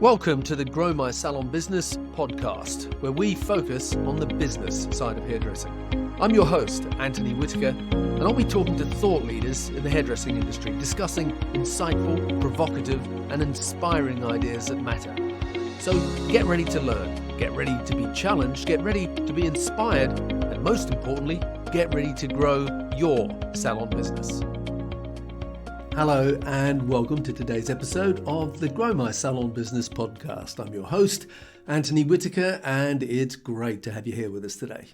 Welcome to the Grow My Salon Business podcast, where we focus on the business side of hairdressing. I'm your host, Anthony Whitaker, and I'll be talking to thought leaders in the hairdressing industry, discussing insightful, provocative, and inspiring ideas that matter. So get ready to learn, get ready to be challenged, get ready to be inspired, and most importantly, get ready to grow your salon business. Hello and welcome to today's episode of the Grow My Salon Business podcast. I'm your host, Anthony Whitaker, and it's great to have you here with us today.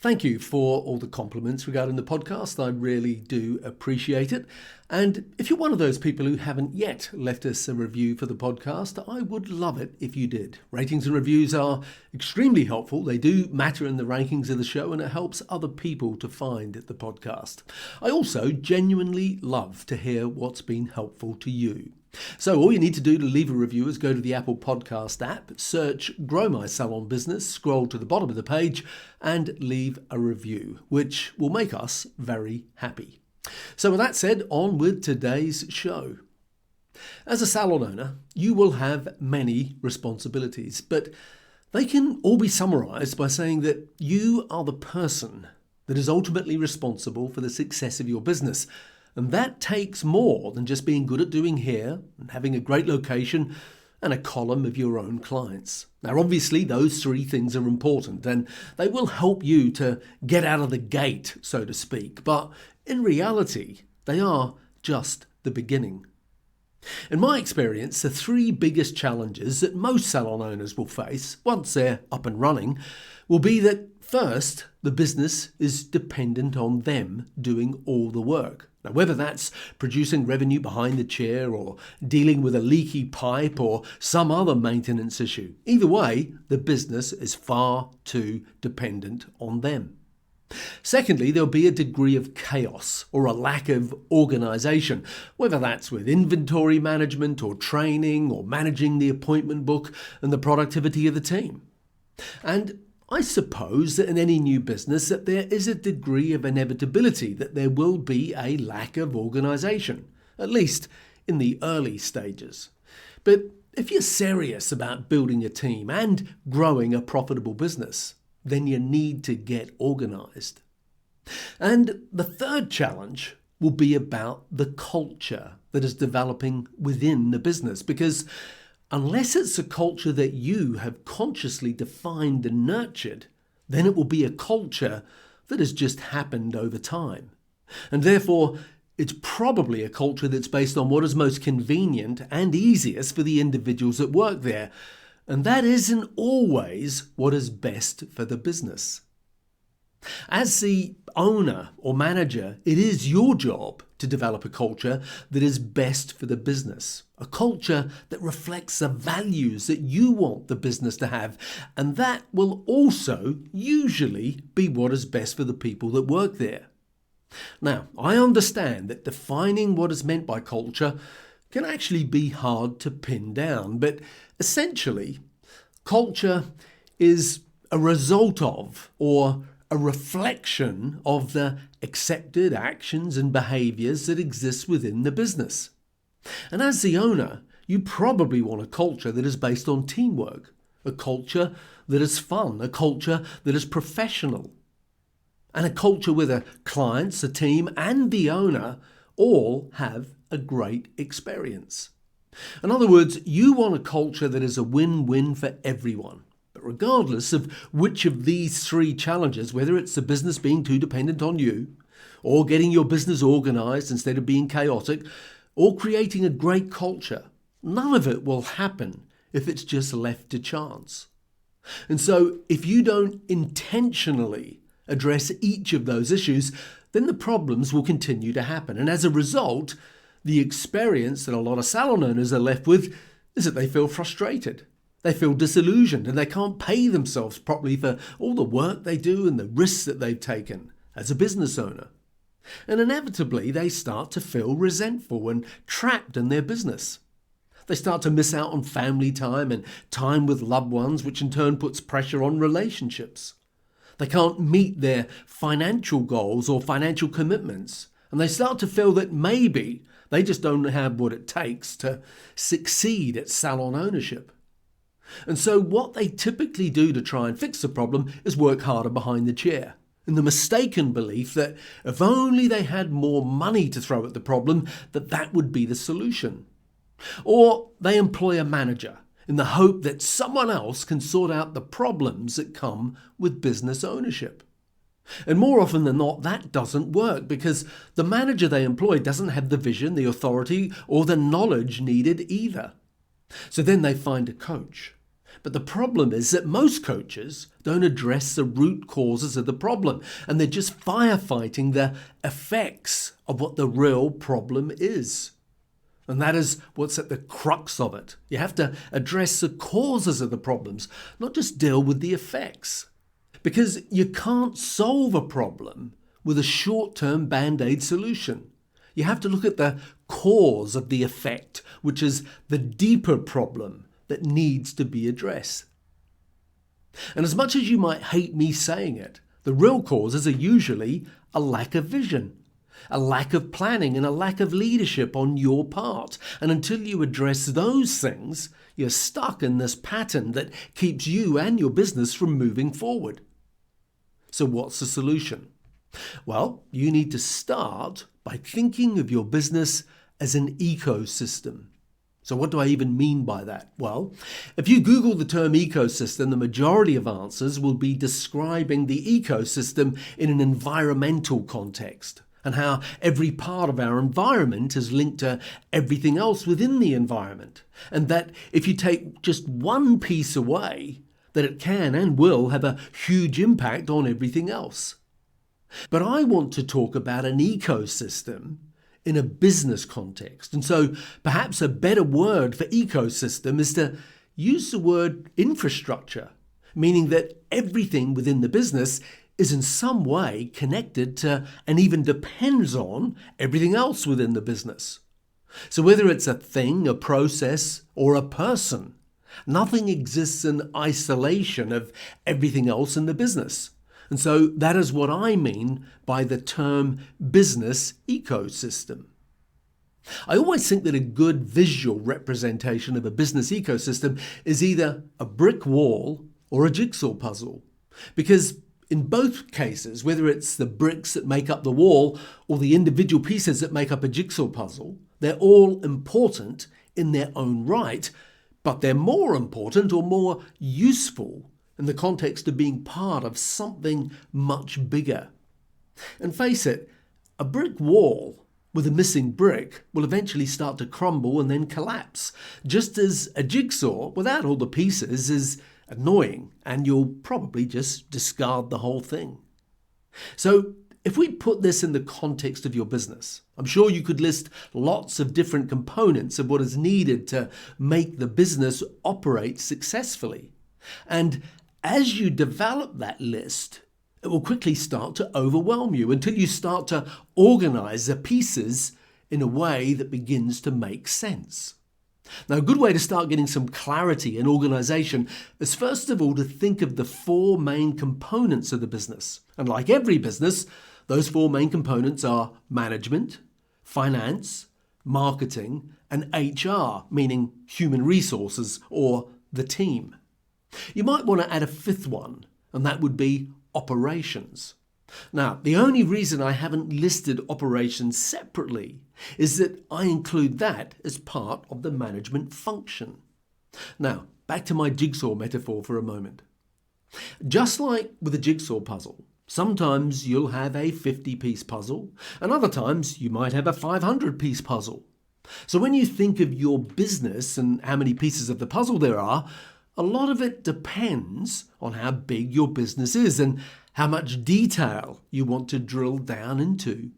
Thank you for all the compliments regarding the podcast. I really do appreciate it. And if you're one of those people who haven't yet left us a review for the podcast, I would love it if you did. Ratings and reviews are extremely helpful. They do matter in the rankings of the show, and it helps other people to find the podcast. I also genuinely love to hear what's been helpful to you. So all you need to do to leave a review is go to the Apple Podcast app, search Grow My Salon Business, scroll to the bottom of the page and leave a review, which will make us very happy. So with that said, on with today's show. As a salon owner, you will have many responsibilities, but they can all be summarised by saying that you are the person that is ultimately responsible for the success of your business. And that takes more than just being good at doing hair and having a great location and a column of your own clients. Now, obviously, those three things are important and they will help you to get out of the gate, so to speak. But in reality, they are just the beginning. In my experience, the three biggest challenges that most salon owners will face once they're up and running will be that first, the business is dependent on them doing all the work. Now, whether that's producing revenue behind the chair or dealing with a leaky pipe or some other maintenance issue, either way, the business is far too dependent on them. Secondly, there'll be a degree of chaos or a lack of organisation, whether that's with inventory management or training or managing the appointment book and the productivity of the team. And I suppose that in any new business that there is a degree of inevitability that there will be a lack of organisation, at least in the early stages. But if you're serious about building a team and growing a profitable business, then you need to get organised. And the third challenge will be about the culture that is developing within the business, because unless it's a culture that you have consciously defined and nurtured, then it will be a culture that has just happened over time. And therefore, it's probably a culture that's based on what is most convenient and easiest for the individuals that work there. And that isn't always what is best for the business. As the owner or manager, it is your job to develop a culture that is best for the business, a culture that reflects the values that you want the business to have, and that will also usually be what is best for the people that work there. Now, I understand that defining what is meant by culture can actually be hard to pin down, but essentially, culture is a result of or a reflection of the accepted actions and behaviours that exist within the business. And as the owner, you probably want a culture that is based on teamwork, a culture that is fun, a culture that is professional, and a culture where the clients, the team and the owner all have a great experience. In other words, you want a culture that is a win-win for everyone. But regardless of which of these three challenges, whether it's the business being too dependent on you, or getting your business organised instead of being chaotic, or creating a great culture, none of it will happen if it's just left to chance. And so if you don't intentionally address each of those issues, then the problems will continue to happen. And as a result, the experience that a lot of salon owners are left with is that they feel frustrated. They feel disillusioned and they can't pay themselves properly for all the work they do and the risks that they've taken as a business owner. And inevitably, they start to feel resentful and trapped in their business. They start to miss out on family time and time with loved ones, which in turn puts pressure on relationships. They can't meet their financial goals or financial commitments, and they start to feel that maybe they just don't have what it takes to succeed at salon ownership. And so what they typically do to try and fix the problem is work harder behind the chair, in the mistaken belief that if only they had more money to throw at the problem, that would be the solution. Or they employ a manager in the hope that someone else can sort out the problems that come with business ownership. And more often than not, that doesn't work because the manager they employ doesn't have the vision, the authority, or the knowledge needed either. So then they find a coach. But the problem is that most coaches don't address the root causes of the problem, and they're just firefighting the effects of what the real problem is. And that is what's at the crux of it. You have to address the causes of the problems, not just deal with the effects. Because you can't solve a problem with a short-term band-aid solution. You have to look at the cause of the effect, which is the deeper problem that needs to be addressed. And as much as you might hate me saying it, the real causes are usually a lack of vision, a lack of planning, and a lack of leadership on your part. And until you address those things, you're stuck in this pattern that keeps you and your business from moving forward. So what's the solution? Well, you need to start by thinking of your business as an ecosystem. So what do I even mean by that? Well, if you Google the term ecosystem, the majority of answers will be describing the ecosystem in an environmental context and how every part of our environment is linked to everything else within the environment. And that if you take just one piece away, that it can and will have a huge impact on everything else. But I want to talk about an ecosystem in a business context. And so perhaps a better word for ecosystem is to use the word infrastructure, meaning that everything within the business is in some way connected to and even depends on everything else within the business. So whether it's a thing, a process, or a person, nothing exists in isolation of everything else in the business. And so that is what I mean by the term business ecosystem. I always think that a good visual representation of a business ecosystem is either a brick wall or a jigsaw puzzle. Because in both cases, whether it's the bricks that make up the wall or the individual pieces that make up a jigsaw puzzle, they're all important in their own right, but they're more important or more useful in the context of being part of something much bigger. And face it, a brick wall with a missing brick will eventually start to crumble and then collapse, just as a jigsaw without all the pieces is annoying and you'll probably just discard the whole thing. So if we put this in the context of your business, I'm sure you could list lots of different components of what is needed to make the business operate successfully. And as you develop that list, it will quickly start to overwhelm you until you start to organize the pieces in a way that begins to make sense. Now, a good way to start getting some clarity and organization is first of all to think of the four main components of the business. And like every business, those four main components are management, finance, marketing, and HR, meaning human resources or the team. You might want to add a fifth one, and that would be operations. Now, the only reason I haven't listed operations separately is that I include that as part of the management function. Now, back to my jigsaw metaphor for a moment. Just like with a jigsaw puzzle, sometimes you'll have a 50-piece puzzle, and other times you might have a 500-piece puzzle. So when you think of your business and how many pieces of the puzzle there are, a lot of it depends on how big your business is and how much detail you want to drill down into.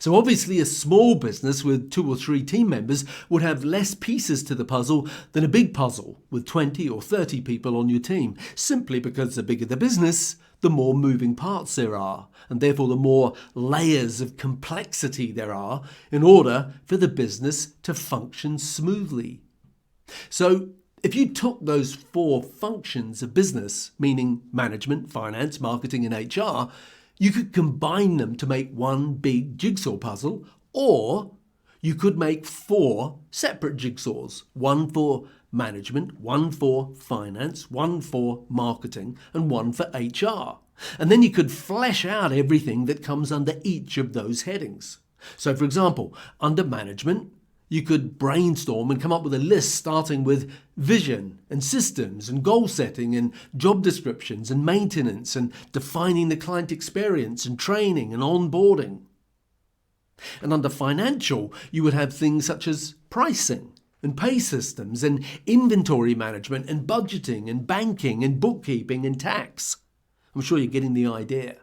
So obviously a small business with 2 or 3 team members would have less pieces to the puzzle than a big puzzle with 20 or 30 people on your team, simply because the bigger the business, the more moving parts there are, and therefore the more layers of complexity there are in order for the business to function smoothly. So if you took those 4 functions of business, meaning management, finance, marketing, and HR, you could combine them to make one big jigsaw puzzle, or You could make 4 separate jigsaws, one for management, one for finance, one for marketing, and one for HR. And then you could flesh out everything that comes under each of those headings. So for example, under management, you could brainstorm and come up with a list starting with vision and systems and goal setting and job descriptions and maintenance and defining the client experience and training and onboarding. And under financial, you would have things such as pricing and pay systems and inventory management and budgeting and banking and bookkeeping and tax. I'm sure you're getting the idea.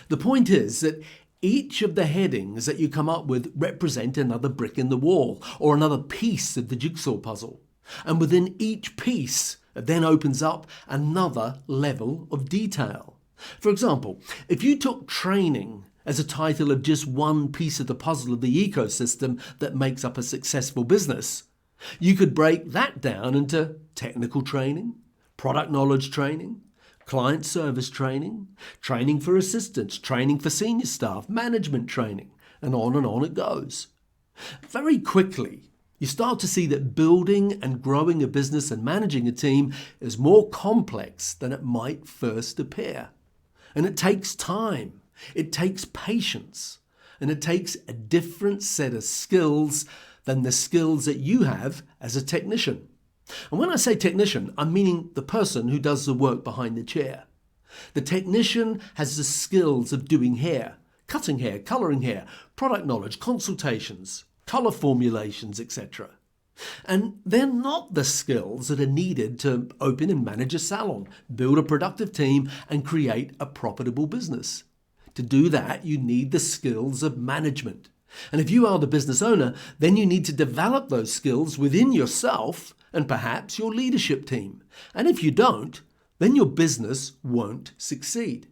The point is that each of the headings that you come up with represent another brick in the wall or another piece of the jigsaw puzzle. And within each piece, it then opens up another level of detail. For example, if you took training as a title of just one piece of the puzzle of the ecosystem that makes up a successful business, you could break that down into technical training, product knowledge training, client service training, training for assistants, training for senior staff, management training, and on it goes. Very quickly, you start to see that building and growing a business and managing a team is more complex than it might first appear. And it takes time, it takes patience, and it takes a different set of skills than the skills that you have as a technician. And when I say technician, I'm meaning the person who does the work behind the chair. The technician has the skills of doing hair, cutting hair, colouring hair, product knowledge, consultations, colour formulations, etc. And they're not the skills that are needed to open and manage a salon, build a productive team, and create a profitable business. To do that, you need the skills of management. And if you are the business owner, then you need to develop those skills within yourself and perhaps your leadership team. And if you don't, then your business won't succeed.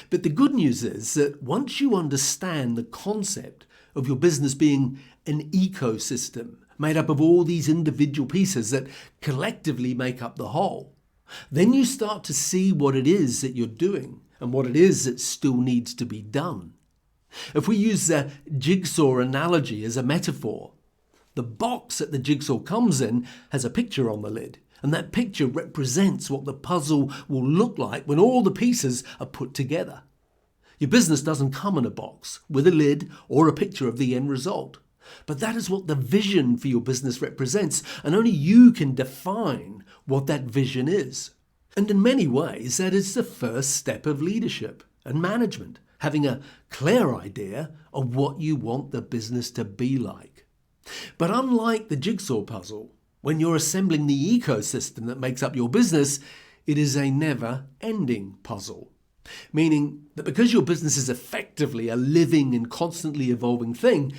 But the good news is that once you understand the concept of your business being an ecosystem made up of all these individual pieces that collectively make up the whole, then you start to see what it is that you're doing and what it is that still needs to be done. If we use the jigsaw analogy as a metaphor, the box that the jigsaw comes in has a picture on the lid, and that picture represents what the puzzle will look like when all the pieces are put together. Your business doesn't come in a box with a lid or a picture of the end result, but that is what the vision for your business represents, and only you can define what that vision is. And in many ways, that is the first step of leadership and management, having a clear idea of what you want the business to be like. But unlike the jigsaw puzzle, when you're assembling the ecosystem that makes up your business, it is a never-ending puzzle. Meaning that because your business is effectively a living and constantly evolving thing,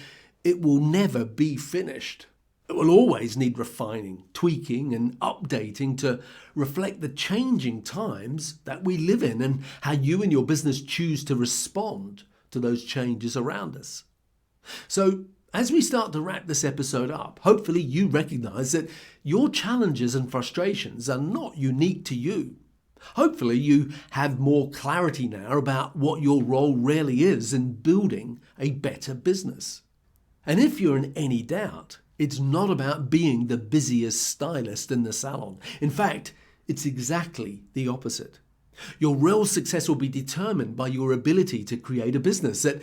it will never be finished. It will always need refining, tweaking, and updating to reflect the changing times that we live in and how you and your business choose to respond to those changes around us. So, as we start to wrap this episode up, hopefully you recognize that your challenges and frustrations are not unique to you. Hopefully you have more clarity now about what your role really is in building a better business. And if you're in any doubt, it's not about being the busiest stylist in the salon. In fact, it's exactly the opposite. Your real success will be determined by your ability to create a business that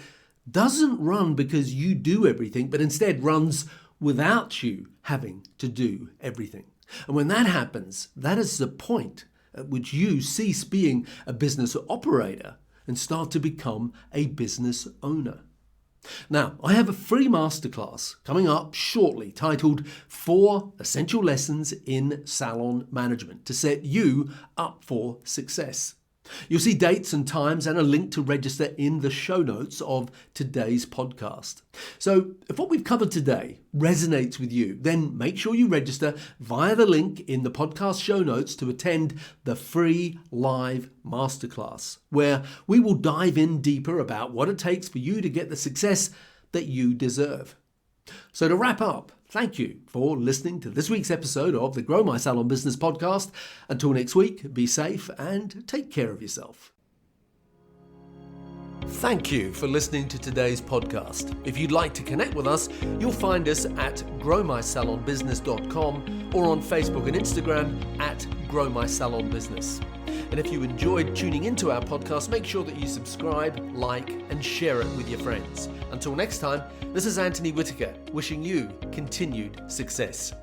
doesn't run because you do everything, but instead runs without you having to do everything. And when that happens, that is the point at which you cease being a business operator and start to become a business owner. Now, I have a free masterclass coming up shortly titled 4 Essential Lessons in Salon Management to set you up for success. You'll see dates and times and a link to register in the show notes of today's podcast. So if what we've covered today resonates with you, then make sure you register via the link in the podcast show notes to attend the free live masterclass, where we will dive in deeper about what it takes for you to get the success that you deserve. So to wrap up, thank you for listening to this week's episode of the Grow My Salon Business podcast. Until next week, be safe and take care of yourself. Thank you for listening to today's podcast. If you'd like to connect with us, you'll find us at growmysalonbusiness.com or on Facebook and Instagram at growmysalonbusiness. And if you enjoyed tuning into our podcast, make sure that you subscribe, like, and share it with your friends. Until next time, this is Anthony Whitaker wishing you continued success.